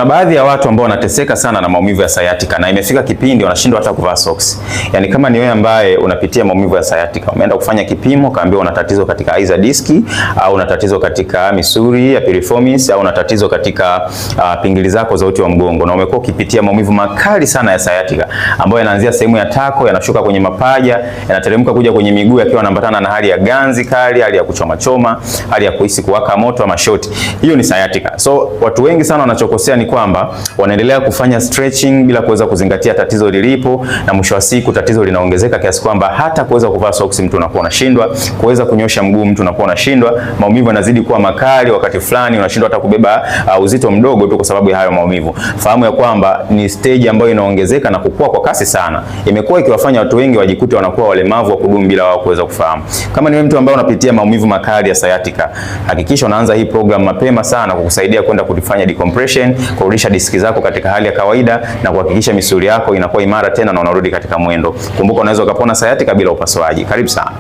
Na baadhi ya watu ambao wanateseka sana na maumivu ya sciatica na imefika kipindi wanashindwa hata kuvaa socks. Yaani kama ni wewe ambaye unapitia maumivu ya sciatica, umeenda kufanya kipimo kaambiwa una tatizo katika aidha diski au una tatizo katika misuli ya piriformis au una tatizo katika pingili zako za uti wa mgongo na umekuwa ukipitia maumivu makali sana ya sciatica ambayo yanaanzia sehemu ya tako, yanashuka kwenye mapaja, yanateremka kuja kwenye miguu yakiwa yanaambatana na hali ya ganzi kali, hali ya kuchoma choma, hali ya kuhisi kuwaka moto ama shoti. Hiyo ni sciatica. So watu wengi sana wanachokosea ni kwamba wanaendelea kufanya stretching bila kuweza kuzingatia tatizo lilipo, na mwisho wa siku tatizo linaongezeka kiasi kwamba hata kuweza kuvaa socks mtu unakuwa unashindwa, kuweza kunyosha mguu mtu unakuwa unashindwa, maumivu yanazidi kuwa makali, wakati fulani unashindwa hata kubeba uzito mdogo tu kwa sababu ya hayo maumivu. Fahamu ya kwamba ni stage ambayo inaongezeka na kukua kwa kasi sana. Imekuwa ikiwafanya watu wengi wajikute wanakuwa walemavu wa kudumu bila wao kuweza kufahamu. Kama ni wewe mtu ambaye unapitia maumivu makali ya sciatica, hakikisha unaanza hii program mapema sana kukusaidia kwenda kufanya decompression, kurudisha diski zako katika hali ya kawaida na kuhakikisha misuli yako inakuwa imara tena na unarudi katika mwendo. Kumbuka unaweza ukapona sciatica bila upasuaji. Karibu sana.